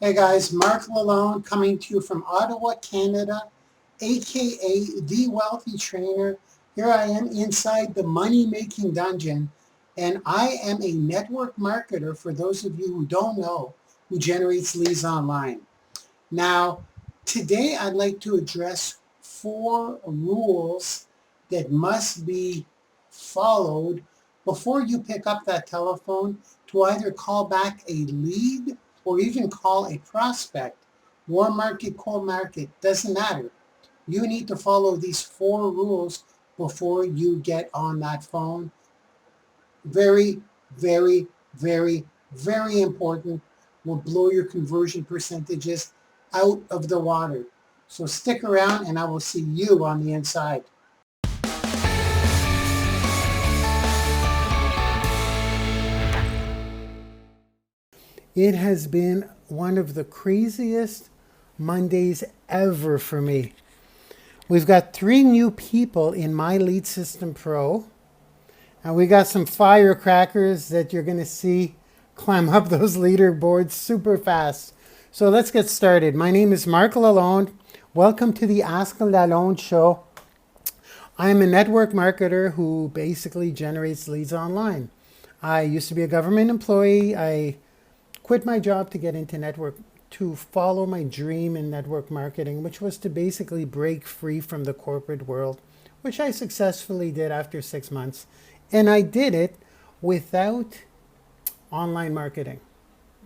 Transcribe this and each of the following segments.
Hey guys, Marc Lalonde coming to you from Ottawa, Canada, aka The Wealthy Trainer. Here I am inside the money-making dungeon, and I am a network marketer, for those of you who don't know, who generates leads online. Now, today I'd like to address 4 rules that must be followed before you pick up that telephone to either call back a lead or even call a prospect. Warm market, cold market, doesn't matter. You need to follow these 4 rules before you get on that phone. Very, very, very, very important. Will blow your conversion percentages out of the water. So stick around and I will see you on the inside. It has been one of the craziest Mondays ever for me. We've got 3 new people in My Lead System Pro, and we got some firecrackers that you're going to see climb up those leaderboards super fast. So let's get started. My name is Marc Lalonde. Welcome to the Ask show. I'm a network marketer who basically generates leads online. I used to be a government employee. I quit my job to get into network, to follow my dream in network marketing, which was to basically break free from the corporate world, which I successfully did after 6 months. And I did it without online marketing,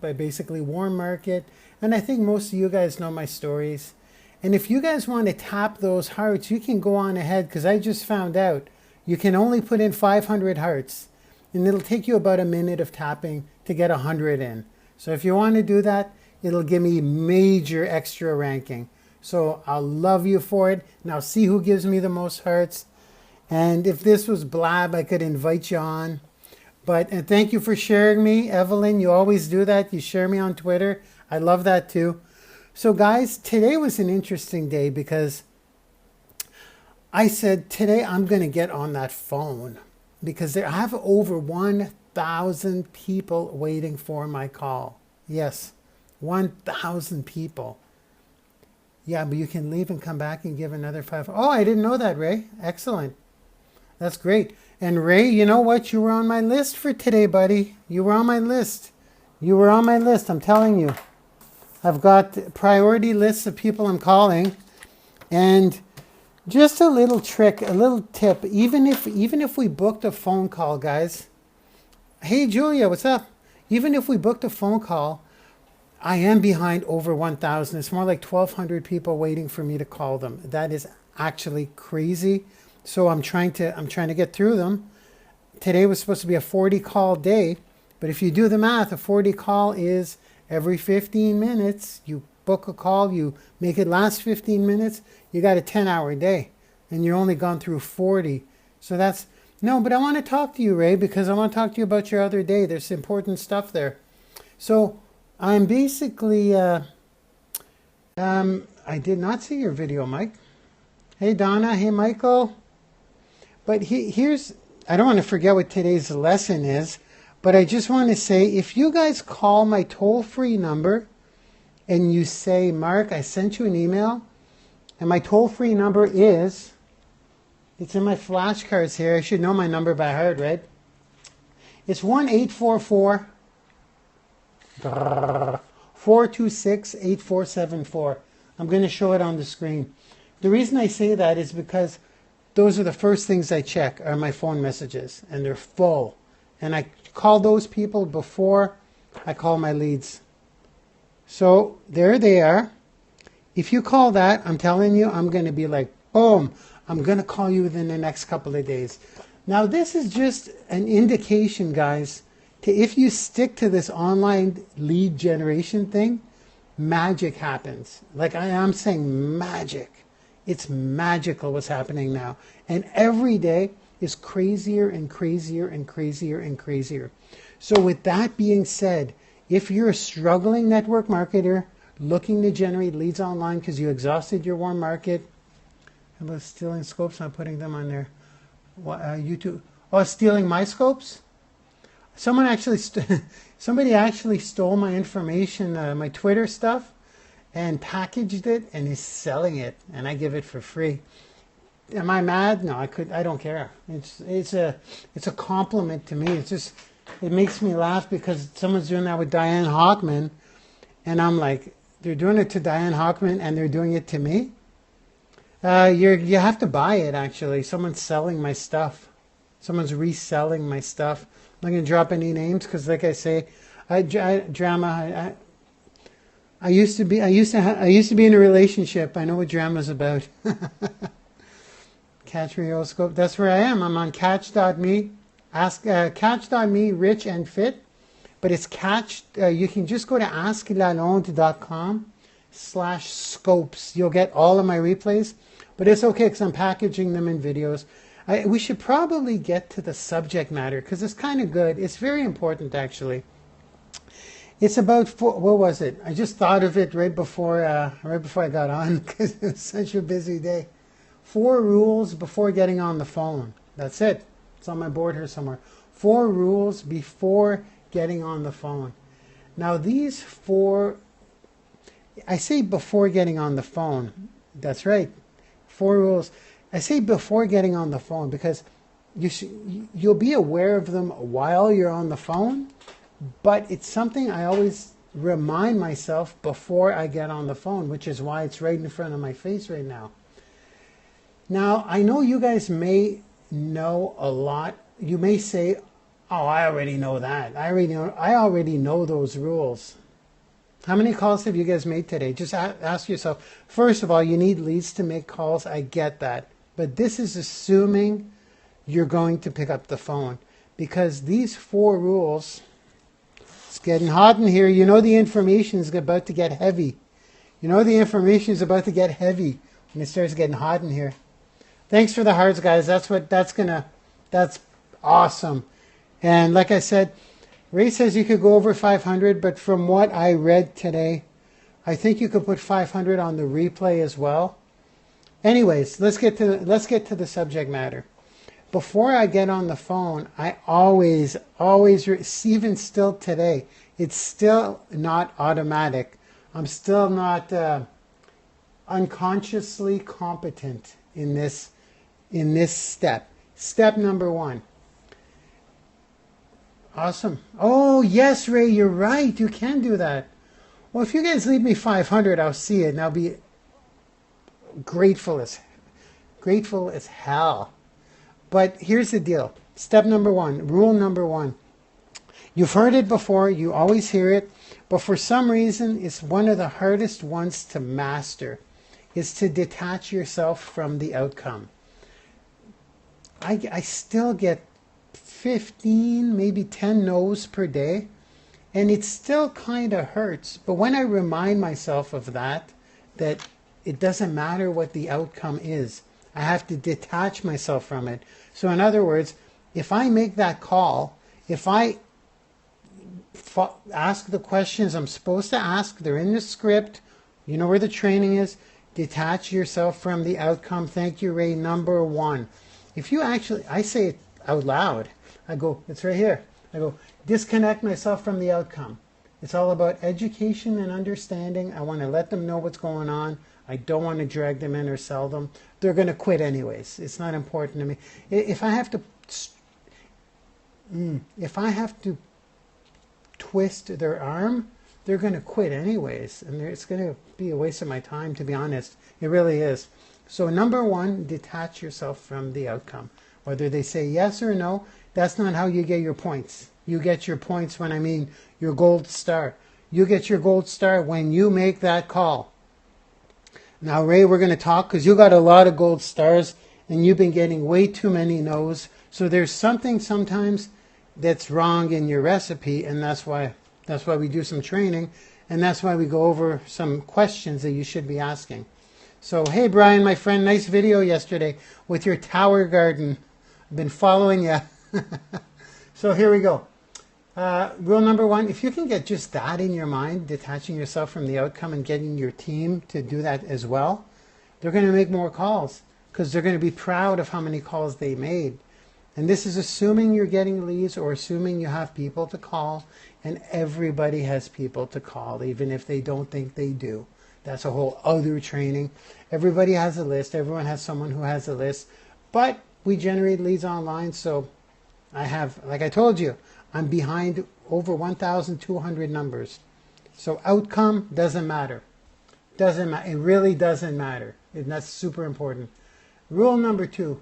by basically warm market. And I think most of you guys know my stories. And if you guys want to tap those hearts, you can go on ahead, because I just found out you can only put in 500 hearts. And it'll take you about a minute of tapping to get 100 in. So if you want to do that, it'll give me major extra ranking. So I'll love you for it. Now see who gives me the most hearts. And if this was blab, I could invite you on. And thank you for sharing me, Evelyn. You always do that. You share me on Twitter. I love that too. So guys, today was an interesting day because I said today I'm going to get on that phone because I have over 1,000 people waiting for my call. Yes, 1,000 people. Yeah, but you can leave and come back and give another 5. Oh, I didn't know that, Ray. Excellent. That's great. And Ray, you know what? You were on my list for today, buddy. You were on my list. You were on my list, I'm telling you. I've got priority lists of people I'm calling. And just a little trick, a little tip. Even if we booked a phone call, guys. Hey, Julia, what's up? Even if we booked a phone call, I am behind over 1,000. It's more like 1,200 people waiting for me to call them. That is actually crazy. So I'm trying to get through them. Today was supposed to be a 40 call day, but if you do the math, a 40 call is every 15 minutes. You book a call, you make it last 15 minutes, you got a 10-hour day, and you're only gone through 40. So that's no, but I want to talk to you, Ray, because I want to talk to you about your other day. There's important stuff there. So I'm basically, I did not see your video, Mike. Hey, Donna. Hey, Michael. But here's, I don't want to forget what today's lesson is, but I just want to say, if you guys call my toll-free number and you say, Mark, I sent you an email, and my toll-free number is, it's in my flashcards here. I should know my number by heart, right? It's 1-844-426-8474. I'm going to show it on the screen. The reason I say that is because those are the first things I check are my phone messages, and they're full. And I call those people before I call my leads. So there they are. If you call that, I'm telling you, I'm going to be like, boom, I'm going to call you within the next couple of days. Now, this is just an indication, guys, to if you stick to this online lead generation thing, magic happens. Like I am saying magic. It's magical what's happening now. And every day is crazier and crazier and crazier and crazier. So with that being said, if you're a struggling network marketer looking to generate leads online because you exhausted your warm market, how about stealing scopes? I'm putting them on there. YouTube. Oh, stealing my scopes? Someone actually, somebody actually stole my information, my Twitter stuff, and packaged it and is selling it, and I give it for free. Am I mad? No, I don't care. It's a compliment to me. It makes me laugh because someone's doing that with Diane Hockman, and I'm like, they're doing it to Diane Hockman and they're doing it to me. You have to buy it actually. Someone's selling my stuff. Someone's reselling my stuff. I'm not going to drop any names because, like I say, I used to be in a relationship. I know what drama's about. Catch Rioscope. That's where I am. I'm on catch.me. Catch.me, rich and fit. But it's catch. You can just go to asklalonde.com/scopes. You'll get all of my replays. But it's okay because I'm packaging them in videos. We should probably get to the subject matter because it's kind of good. It's very important, actually. It's about what was it? I just thought of it right before I got on because it was such a busy day. 4 rules before getting on the phone. That's it. It's on my board here somewhere. 4 rules before getting on the phone. Now these 4, I say before getting on the phone. That's right. 4 rules. I say before getting on the phone because you'll be aware of them while you're on the phone, but it's something I always remind myself before I get on the phone, which is why it's right in front of my face right now. Now, I know you guys may know a lot. You may say, oh, I already know that. I already know those rules. How many calls have you guys made today? Just ask yourself. First of all, you need leads to make calls. I get that. But this is assuming you're going to pick up the phone. Because these 4 rules, it's getting hot in here. You know the information is about to get heavy. You know the information is about to get heavy when it starts getting hot in here. Thanks for the hearts, guys. That's awesome. And like I said, Ray says you could go over 500, but from what I read today, I think you could put 500 on the replay as well. Anyways, let's get to the subject matter. Before I get on the phone, I always, even still today, it's still not automatic. I'm still not unconsciously competent in this step. Step number 1. Awesome. Oh, yes, Ray, you're right. You can do that. Well, if you guys leave me 500, I'll see it, and I'll be grateful as hell. But here's the deal. Step number 1, rule number 1. You've heard it before. You always hear it. But for some reason, it's one of the hardest ones to master. Is to detach yourself from the outcome. I still get 15, maybe 10 no's per day, and it still kind of hurts. But when I remind myself of that it doesn't matter what the outcome is, I have to detach myself from it. So in other words, if I make that call, if I ask the questions I'm supposed to ask, they're in the script, you know where the training is, detach yourself from the outcome. Thank you, Ray. Number 1. If you actually, I say it out loud. I go, it's right here. I go, disconnect myself from the outcome. It's all about education and understanding. I want to let them know what's going on. I don't want to drag them in or sell them. They're going to quit anyways. It's not important to me. If I have to twist their arm, they're going to quit anyways. And it's going to be a waste of my time, to be honest. It really is. So number 1, detach yourself from the outcome. Whether they say yes or no, that's not how you get your points. You get your points when I mean your gold star. You get your gold star when you make that call. Now, Ray, we're going to talk because you got a lot of gold stars and you've been getting way too many no's. So there's something sometimes that's wrong in your recipe, and that's why we do some training, and that's why we go over some questions that you should be asking. So, hey, Brian, my friend, nice video yesterday with your tower garden. I've been following you. So here we go. Rule number 1, if you can get just that in your mind, detaching yourself from the outcome and getting your team to do that as well, they're going to make more calls because they're going to be proud of how many calls they made. And this is assuming you're getting leads or assuming you have people to call, and everybody has people to call, even if they don't think they do. That's a whole other training. Everybody has a list. Everyone has someone who has a list. But we generate leads online, so I have, like I told you, I'm behind over 1,200 numbers. So outcome doesn't matter. Doesn't matter. It really doesn't matter. And that's super important. Rule number 2,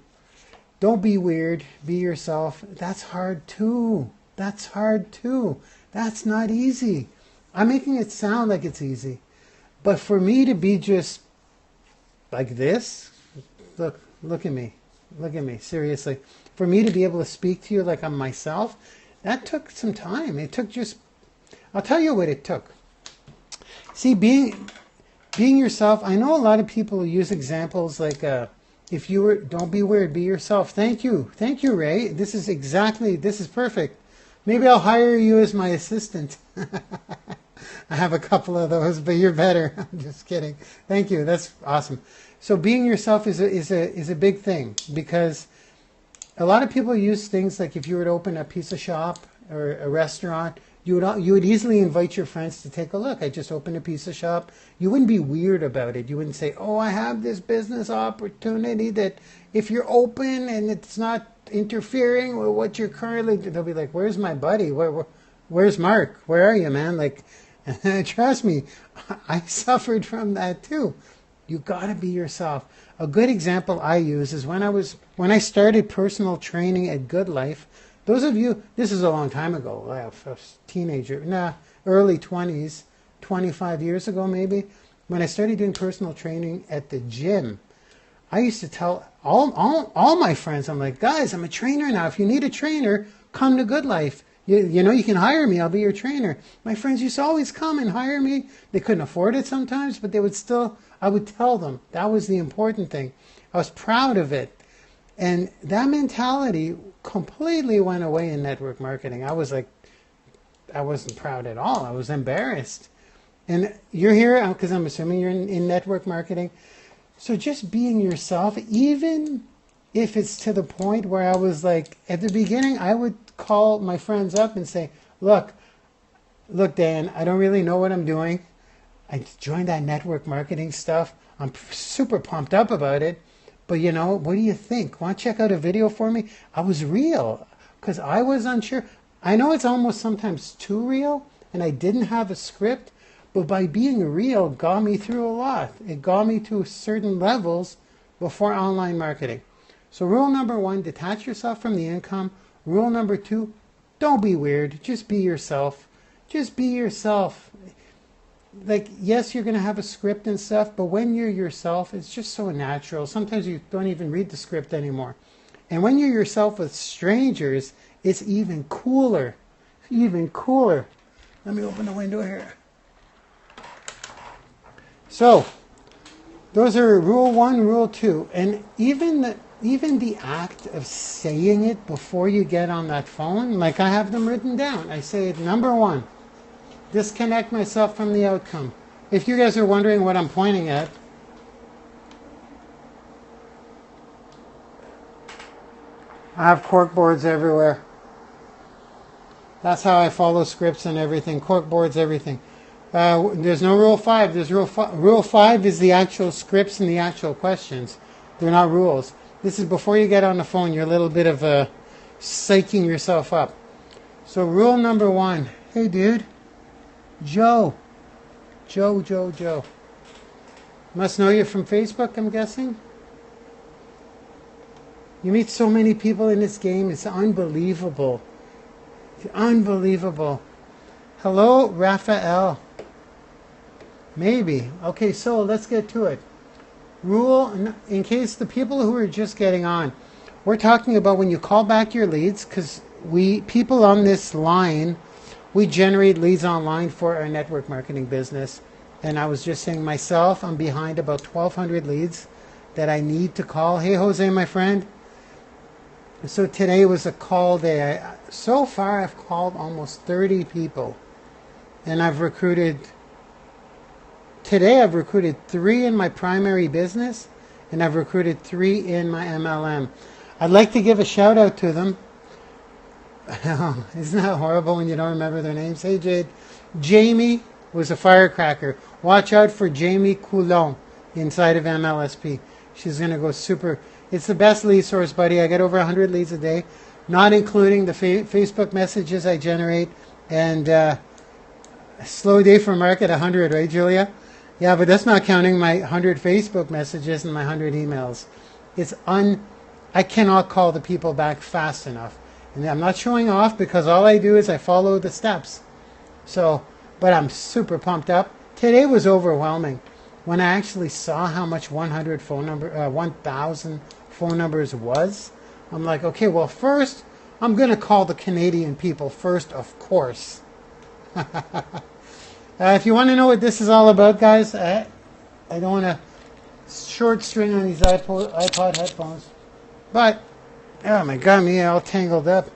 don't be weird. Be yourself. That's hard too. That's hard too. That's not easy. I'm making it sound like it's easy. But for me to be just like this, look at me. Look at me, seriously. For me to be able to speak to you like I'm myself, that took some time. It took just, I'll tell you what it took. See, being yourself, I know a lot of people use examples like, if you were, don't be weird, be yourself. Thank you, Ray. This is perfect. Maybe I'll hire you as my assistant. I have a couple of those, but you're better. I'm just kidding. Thank you. That's awesome. So being yourself is a big thing, because a lot of people use things like if you were to open a pizza shop or a restaurant, you would easily invite your friends to take a look. I just opened a pizza shop. You wouldn't be weird about it. You wouldn't say, oh, I have this business opportunity that if you're open and it's not interfering with what you're currently, they'll be like, where's my buddy? Where's Marc? Where are you, man? Like, trust me, I suffered from that too. You got to be yourself. A good example I use is when I started personal training at Good Life. Those of you, this is a long time ago. I was a teenager, early 20s, 25 years ago maybe. When I started doing personal training at the gym, I used to tell all my friends, I'm like, guys, I'm a trainer now. If you need a trainer, come to Good Life. You know, you can hire me. I'll be your trainer. My friends used to always come and hire me. They couldn't afford it sometimes, but they would still, I would tell them. That was the important thing. I was proud of it. And that mentality completely went away in network marketing. I was like, I wasn't proud at all. I was embarrassed. And you're here because I'm assuming you're in network marketing. So just being yourself, even if it's to the point where I was like, at the beginning, I would call my friends up and say, look, Dan, I don't really know what I'm doing. I joined that network marketing stuff. I'm super pumped up about it. But you know, what do you think? Want to check out a video for me? I was real because I was unsure. I know it's almost sometimes too real, and I didn't have a script, but by being real got me through a lot. It got me to certain levels before online marketing. So rule number 1, detach yourself from the income. Rule number 2, don't be weird. Just be yourself. Just be yourself. Like, yes, you're going to have a script and stuff, but when you're yourself, it's just so natural. Sometimes you don't even read the script anymore. And when you're yourself with strangers, it's even cooler. Even cooler. Let me open the window here. So, those are rule 1, rule 2. And even the act of saying it before you get on that phone, like I have them written down. I say it, number 1. Disconnect myself from the outcome. If you guys are wondering what I'm pointing at, I have cork boards everywhere. That's how I follow scripts and everything. Cork boards, everything. There's no rule 5. There's rule 5 is the actual scripts and the actual questions. They're not rules. This is before you get on the phone. You're a little bit of psyching yourself up. So rule number 1. Hey, dude. Joe. Must know you from Facebook, I'm guessing. You meet so many people in this game. It's unbelievable. It's unbelievable. Hello, Raphael. Maybe. Okay, so let's get to it. Rule, in case the people who are just getting on, we're talking about when you call back your leads, because people on this line, we generate leads online for our network marketing business. And I was just saying myself, I'm behind about 1,200 leads that I need to call. Hey, Jose, my friend. So today was a call day. So far, I've called almost 30 people. And I've recruited 3 in my primary business. And I've recruited 3 in my MLM. I'd like to give a shout out to them. Isn't that horrible when you don't remember their names? Hey, Jade. Jamie was a firecracker. Watch out for Jamie Coulon inside of MLSP. She's going to go super. It's the best lead source, buddy. I get over 100 leads a day, not including the Facebook messages I generate. And slow day for Marc at 100, right, Julia? Yeah, but that's not counting my 100 Facebook messages and my 100 emails. I cannot call the people back fast enough. And I'm not showing off because all I do is I follow the steps. So, but I'm super pumped up. Today was overwhelming. When I actually saw how much 1,000 phone numbers was, I'm like, okay, well, first, I'm going to call the Canadian people first, of course. If you want to know what this is all about, guys, I don't want to short string on these iPod headphones. But, oh my God, me all tangled up.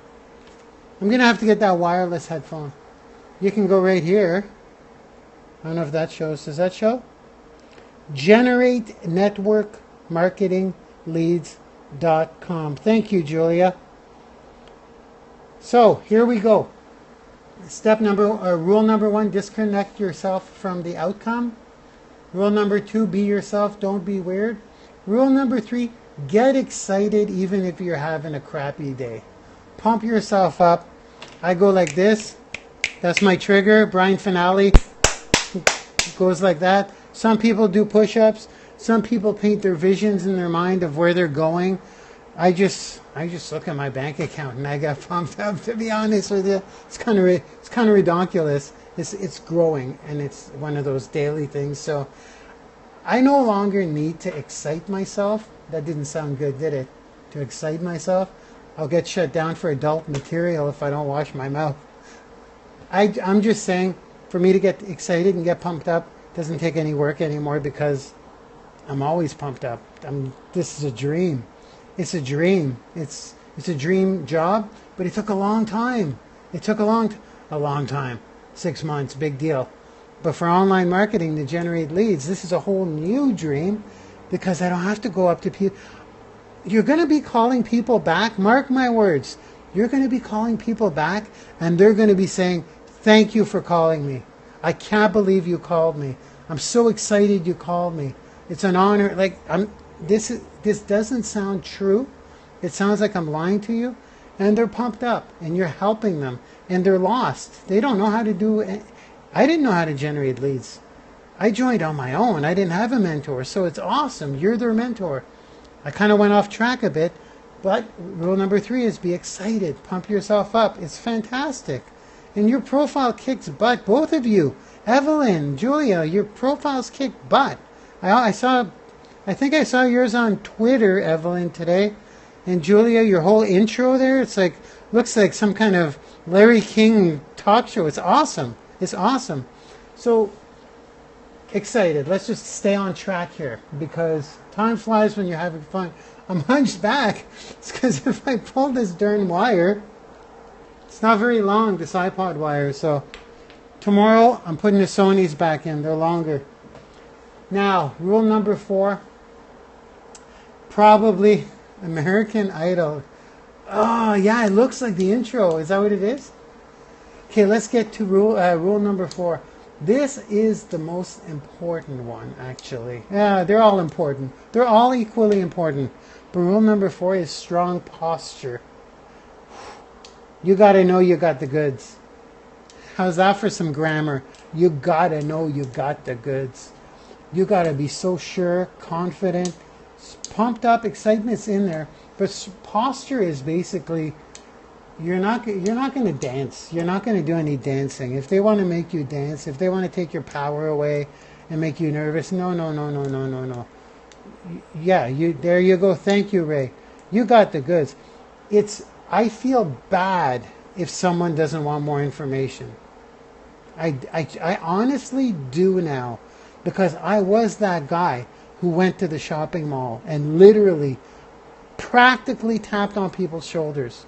I'm going to have to get that wireless headphone. You can go right here. I don't know if that shows. Does that show? Generate Network Marketing Leads.com. Thank you, Julia. So here we go. Rule number 1, disconnect yourself from the outcome. Rule number 2, be yourself, don't be weird. Rule number 3, get excited even if you're having a crappy day. Pump yourself up. I go like this. That's my trigger. Brian Finale goes like that. Some people do push-ups. Some people paint their visions in their mind of where they're going. I just look at my bank account and I got pumped up, to be honest with you. It's kind of ridiculous. It's growing, and it's one of those daily things. So I no longer need to excite myself. That didn't sound good, did it? To excite myself. I'll get shut down for adult material if I don't wash my mouth. I'm just saying, for me to get excited and get pumped up doesn't take any work anymore because I'm always pumped up. This is a dream. It's a dream. It's a dream job, but it took a long time. It took a long time. 6 months, big deal. But for online marketing to generate leads, this is a whole new dream because I don't have to go up to people. You're going to be calling people back. Mark my words. You're going to be calling people back, and they're going to be saying, "Thank you for calling me. I can't believe you called me. I'm so excited you called me. It's an honor." Like this doesn't sound true. It sounds like I'm lying to you, and they're pumped up, and you're helping them, and they're lost. They don't know how to do it. I didn't know how to generate leads. I joined on my own. I didn't have a mentor, so it's awesome. You're their mentor. I kind of went off track a bit, but rule number 3 is be excited. Pump yourself up. It's fantastic. And your profile kicks butt, both of you. Evelyn, Julia, your profiles kick butt. I think I saw yours on Twitter, Evelyn, today. And Julia, your whole intro there, it's like, looks like some kind of Larry King talk show. It's awesome. It's awesome. So, excited. Let's just stay on track here because time flies when you're having fun. I'm hunched back. It's because if I pull this darn wire, it's not very long, this iPod wire. So tomorrow I'm putting the Sonys back in. They're longer. Now, rule number 4, probably American Idol. Oh, yeah, it looks like the intro. Is that what it is? Okay, let's get to rule number 4. This is the most important one, actually. Yeah, they're all important. They're all equally important. But rule number 4 is strong posture. You got to know you got the goods. How's that for some grammar? You got to know you got the goods. You got to be so sure, confident, pumped up, excitement's in there. But posture is basically, you're not going to dance. You're not going to do any dancing. If they want to make you dance, if they want to take your power away and make you nervous, no. Yeah, there you go. Thank you, Ray. You got the goods. I feel bad if someone doesn't want more information. I honestly do now, because I was that guy who went to the shopping mall and literally practically tapped on people's shoulders.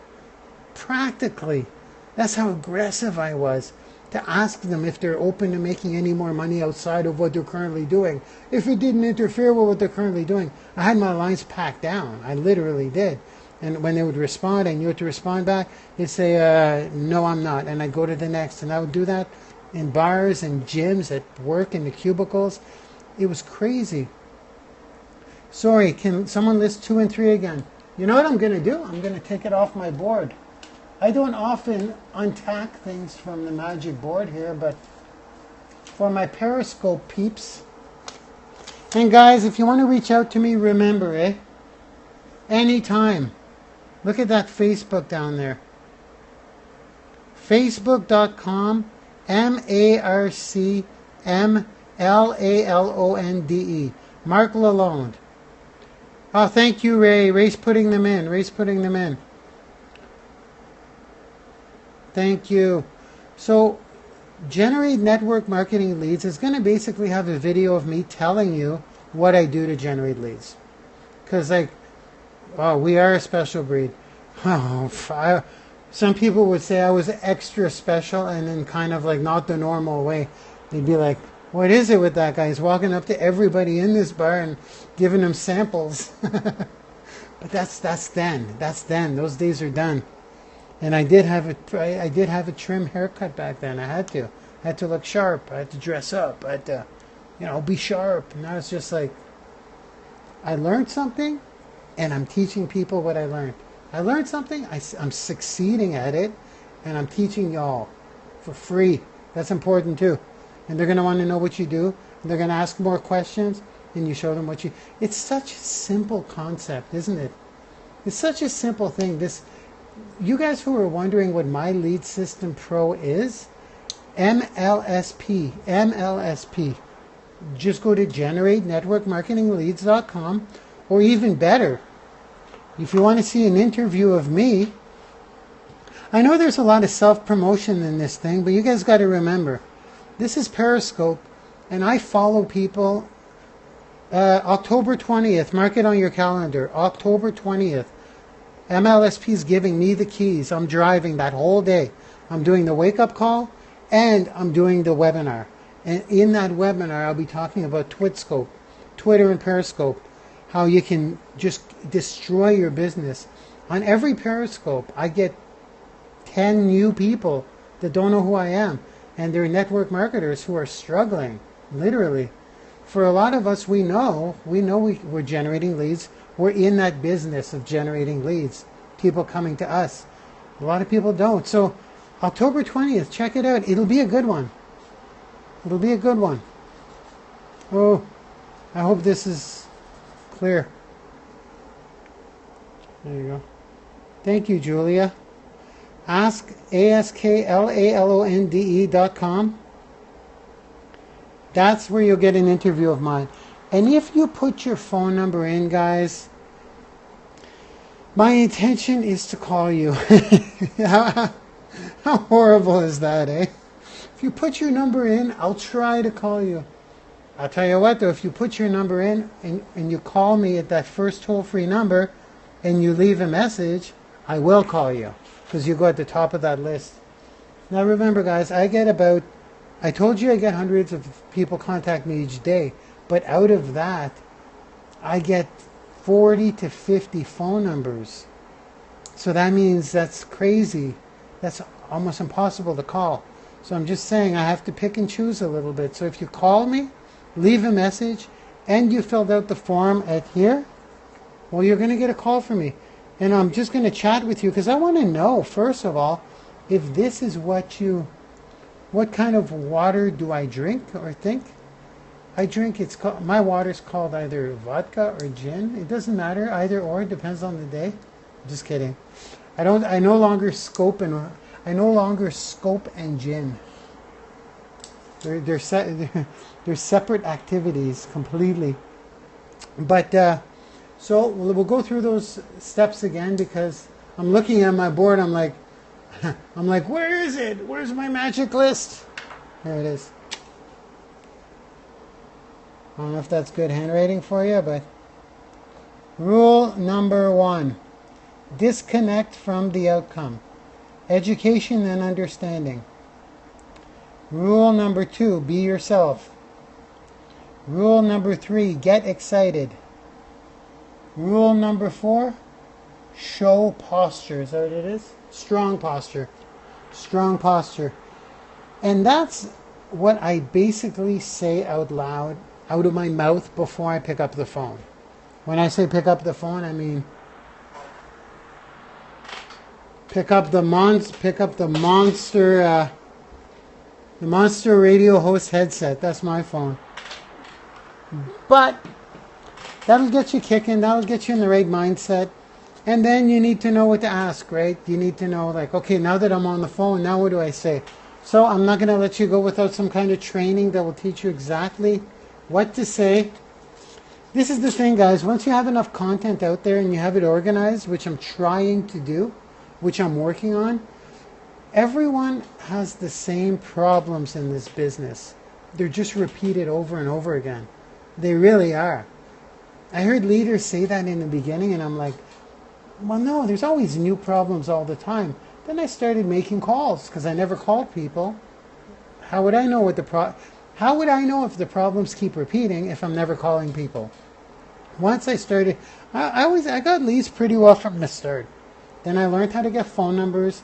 Practically. That's how aggressive I was, to ask them if they're open to making any more money outside of what they're currently doing. If it didn't interfere with what they're currently doing. I had my lines packed down. I literally did. And when they would respond, I knew what to respond back. They'd say, no, I'm not. And I'd go to the next. And I would do that in bars and gyms, at work, in the cubicles. It was crazy. Sorry, can someone list 2 and 3 again? You know what I'm going to do? I'm going to take it off my board. I don't often untack things from the magic board here, but for my Periscope peeps. And guys, if you want to reach out to me, remember, anytime. Look at that Facebook down there. Facebook.com, MarcMLALONDE. Marc Lalonde. Oh, thank you, Ray. Ray's putting them in. Ray's putting them in. Thank you. So, Generate Network Marketing Leads is going to basically have a video of me telling you what I do to generate leads. Because, like, oh, we are a special breed. Oh, some people would say I was extra special, and in kind of like not the normal way. They'd be like, what is it with that guy? He's walking up to everybody in this bar and giving them samples. But that's then. That's then. Those days are done. And I did have a trim haircut back then. I had to look sharp. I had to dress up. I had to, be sharp. Now it's just like, I learned something, and I'm teaching people what I learned. I learned something, I'm succeeding at it, and I'm teaching y'all for free. That's important too. And they're going to want to know what you do, and they're going to ask more questions, and you show them what you... It's such a simple concept, isn't it? It's such a simple thing. You guys who are wondering what My Lead System Pro is, MLSP. Just go to GenerateNetworkMarketingLeads.com, or even better, if you want to see an interview of me. I know there's a lot of self-promotion in this thing, but you guys got to remember, this is Periscope, and I follow people. October 20th, mark it on your calendar, October 20th. MLSP is giving me the keys. I'm driving that whole day. I'm doing the wake-up call, and I'm doing the webinar. And in that webinar, I'll be talking about Twitscope, Twitter and Periscope, how you can just destroy your business. On every Periscope, I get 10 new people that don't know who I am, and they're network marketers who are struggling, literally. For a lot of us, we know we're generating leads. We're in that business of generating leads, people coming to us. A lot of people don't. So October 20th, check it out. It'll be a good one. It'll be a good one. Oh, I hope this is clear. There you go. Thank you, Julia. asklalonde.com. That's where you'll get an interview of mine. And if you put your phone number in, guys, my intention is to call you. How horrible is that, eh? If you put your number in, I'll try to call you. I'll tell you what, though, if you put your number in and you call me at that first toll-free number and you leave a message, I will call you because you go at the top of that list. Now remember, guys, I told you I get hundreds of people contact me each day, but out of that, I get 40 to 50 phone numbers. So that means that's crazy. That's almost impossible to call. So I'm just saying I have to pick and choose a little bit. So if you call me, leave a message, and you filled out the form at here, well, you're going to get a call from me. And I'm just going to chat with you because I want to know, first of all, if this is what kind of water do I drink or think? My water's called either vodka or gin. It doesn't matter, either or, it depends on the day. Just kidding. I no longer scope and gin. They're separate activities completely. But so we'll go through those steps again because I'm looking at my board. I'm like, where is it? Where's my magic list? There it is. I don't know if that's good handwriting for you, but rule number 1, disconnect from the outcome. Education and understanding. Rule number 2, be yourself. Rule number 3, get excited. Rule number 4, show posture. Is that what it is? Strong posture. Strong posture. And that's what I basically say out loud, out of my mouth before I pick up the phone. When I say pick up the phone, I mean pick up the monster radio host headset. That's my phone. But that'll get you kicking. That'll get you in the right mindset. And then you need to know what to ask, right? You need to know, like, okay, now that I'm on the phone, now what do I say? So I'm not going to let you go without some kind of training that will teach you exactly what to say. This is the thing, guys. Once you have enough content out there and you have it organized, which I'm trying to do, which I'm working on, everyone has the same problems in this business. They're just repeated over and over again. They really are. I heard leaders say that in the beginning, and I'm like, well, no, there's always new problems all the time. Then I started making calls because I never called people. How would I know what How would I know if the problems keep repeating if I'm never calling people? Once I started, I got leads pretty well from the start. Then I learned how to get phone numbers.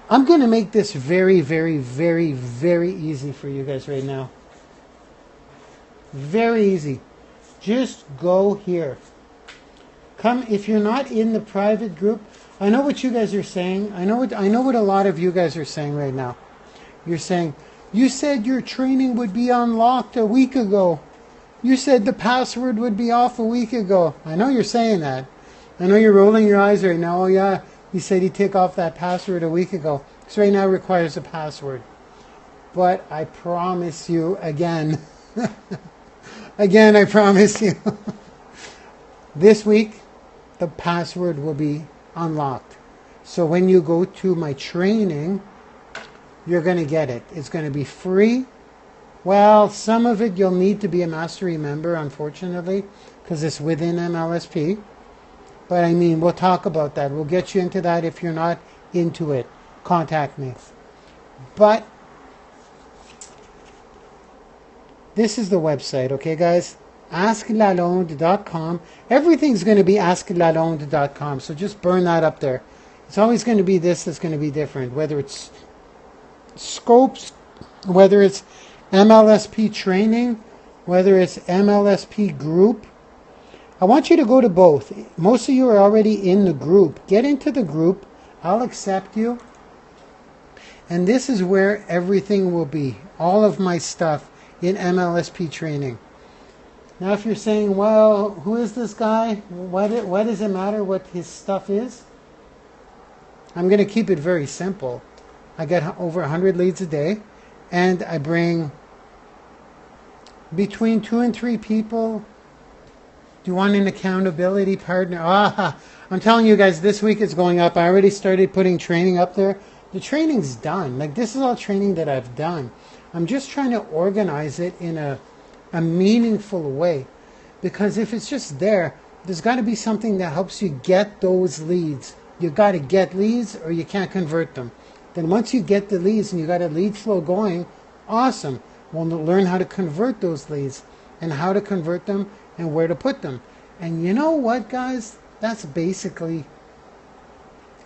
I'm going to make this very, very, very, very easy for you guys right now. Very easy. Just go here. Come, if you're not in the private group, I know what you guys are saying. I know what a lot of you guys are saying right now. You're saying, you said your training would be unlocked a week ago. You said the password would be off a week ago. I know you're saying that. I know you're rolling your eyes right now. Oh yeah, you said he'd take off that password a week ago. Because right now it requires a password. But I promise you again, again, I promise you, this week the password will be unlocked. So when you go to my training, you're going to get it. It's going to be free. Well, some of it you'll need to be a mastery member, unfortunately, because it's within MLSP. But I mean, we'll talk about that. We'll get you into that. If you're not into it, contact me. But this is the website, okay, guys? asklalonde.com. Everything's going to be asklalonde.com, so just burn that up there. It's always going to be this that's going to be different, whether it's scopes, whether it's MLSP training, whether it's MLSP group. I want you to go to both. Most of you are already in the group. Get into the group. I'll accept you. And this is where everything will be. All of my stuff in MLSP training. Now if you're saying, well, who is this guy? Why does it matter what his stuff is? I'm going to keep it very simple. I get over 100 leads a day, and I bring between 2 and 3 people. Do you want an accountability partner? I'm telling you guys, this week it's going up. I already started putting training up there. The training's done. Like, this is all training that I've done. I'm just trying to organize it in a meaningful way, because if it's just there's got to be something that helps you get those leads. You got to get leads or you can't convert them. Then once you get the leads and you got a lead flow going, awesome. We'll learn how to convert those leads and how to convert them and where to put them. And you know what, guys? That's basically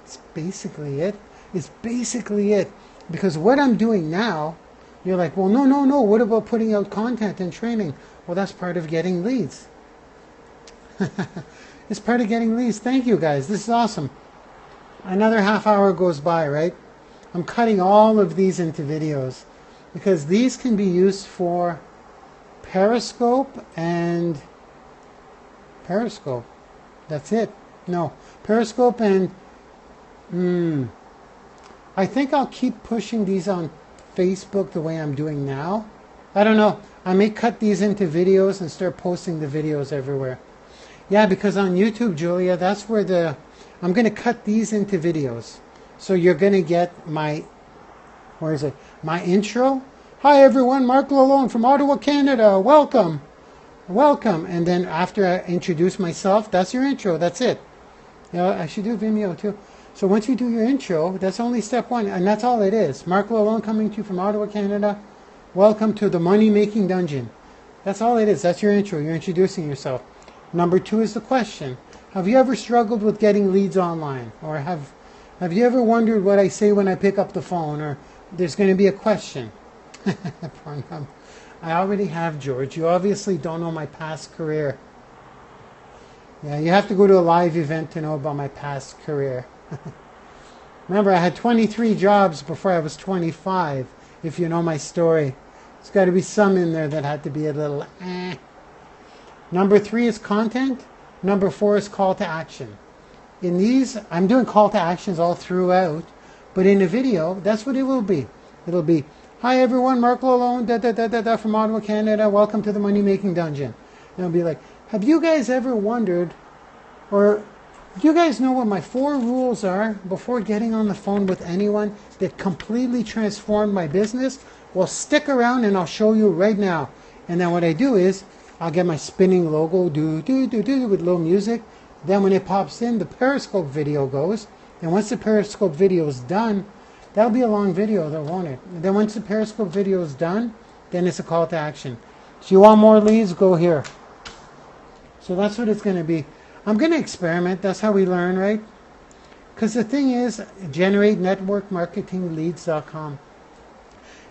it. It's basically it. Because what I'm doing now, you're like, well, no. What about putting out content and training? Well, that's part of getting leads. It's part of getting leads. Thank you, guys. This is awesome. Another half hour goes by, right? I'm cutting all of these into videos because these can be used for Periscope and Periscope. That's it. No, Periscope and I think I'll keep pushing these on Facebook the way I'm doing now. I don't know. I may cut these into videos and start posting the videos everywhere. Yeah, because on YouTube, Julia, that's where I'm going to cut these into videos. So you're going to get my intro. Hi everyone, Marc Lalonde from Ottawa, Canada. Welcome. And then after I introduce myself, that's your intro. That's it. I should do Vimeo too. So once you do your intro, that's only step 1, and that's all it is. Marc Lalonde coming to you from Ottawa, Canada. Welcome to the Money Making Dungeon. That's all it is. That's your intro. You're introducing yourself. Number 2 is the question. Have you ever struggled with getting leads online? Or have you ever wondered what I say when I pick up the phone? Or there's going to be a question. I already have, George. You obviously don't know my past career. Yeah, you have to go to a live event to know about my past career. Remember, I had 23 jobs before I was 25, if you know my story. There's got to be some in there that had to be a little eh. Number 3 is content. Number 4 is call to action. In these, I'm doing call to actions all throughout, but in a video, that's what it will be. It'll be, hi everyone, Marc Lalonde, from Ottawa, Canada. Welcome to the Money Making Dungeon. And it'll be like, have you guys ever wondered, or do you guys know what my 4 rules are before getting on the phone with anyone that completely transformed my business? Well, stick around and I'll show you right now. And then what I do is, I'll get my spinning logo, with little music. Then when it pops in, the Periscope video goes. And once the Periscope video is done, that'll be a long video though, won't it? And then once the Periscope video is done, then it's a call to action. So you want more leads, go here. So that's what it's going to be. I'm going to experiment. That's how we learn, right? Because the thing is, generatenetworkmarketingleads.com.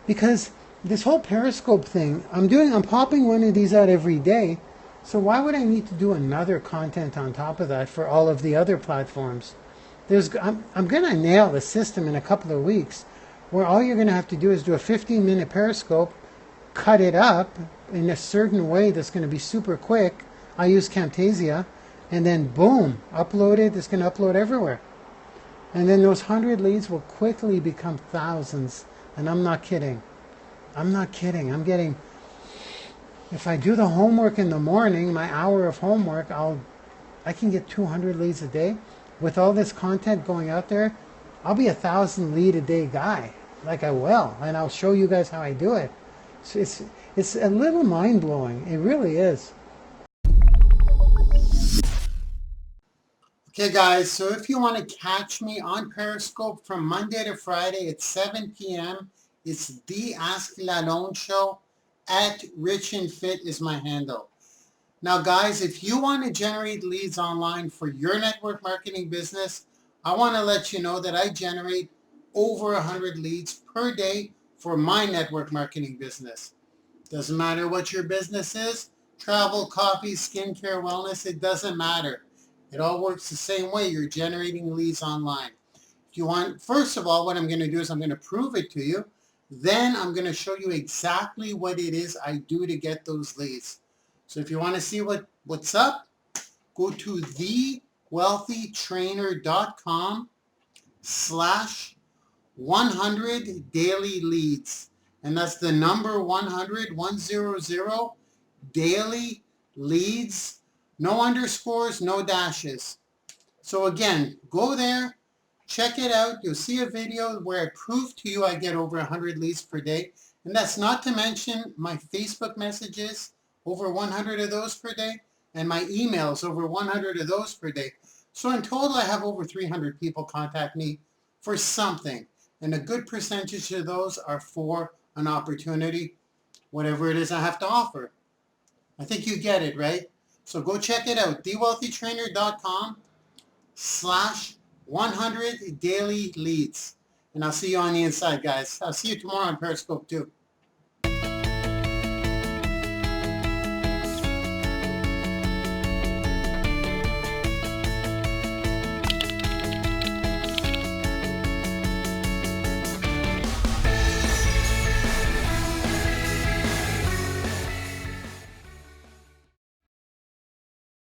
Because this whole Periscope thing, I'm popping one of these out every day. So why would I need to do another content on top of that for all of the other platforms? I'm going to nail the system in a couple of weeks where all you're going to have to do is do a 15-minute Periscope, cut it up in a certain way that's going to be super quick. I use Camtasia, and then boom, upload it. It's going to upload everywhere. And then those 100 leads will quickly become thousands. And I'm not kidding. I'm not kidding. I'm getting, if I do the homework in the morning, my hour of homework, I can get 200 leads a day. With all this content going out there, I'll be 1,000 lead a day guy. Like I will. And I'll show you guys how I do it. So it's a little mind-blowing. It really is. Okay, guys, so if you want to catch me on Periscope from Monday to Friday at 7 p.m., it's the Ask Lalonde Show at Rich and Fit is my handle. Now, guys, if you want to generate leads online for your network marketing business, I want to let you know that I generate over 100 leads per day for my network marketing business. Doesn't matter what your business is, travel, coffee, skincare, wellness, it doesn't matter. It all works the same way. You're generating leads online. If you want, first of all, what I'm going to do is I'm going to prove it to you. Then I'm going to show you exactly what it is I do to get those leads. So if you want to see what's up, go to thewealthytrainer.com/100 daily leads. And that's the number 100, 100 daily leads. No underscores, no dashes. So again, go there, check it out. You'll see a video where I prove to you I get over 100 leads per day. And that's not to mention my Facebook messages, over 100 of those per day, and my emails, over 100 of those per day. So in total, I have over 300 people contact me for something. And a good percentage of those are for an opportunity, whatever it is I have to offer. I think you get it, right? So go check it out, thewealthytrainer.com/100 daily leads. And I'll see you on the inside, guys. I'll see you tomorrow on Periscope too.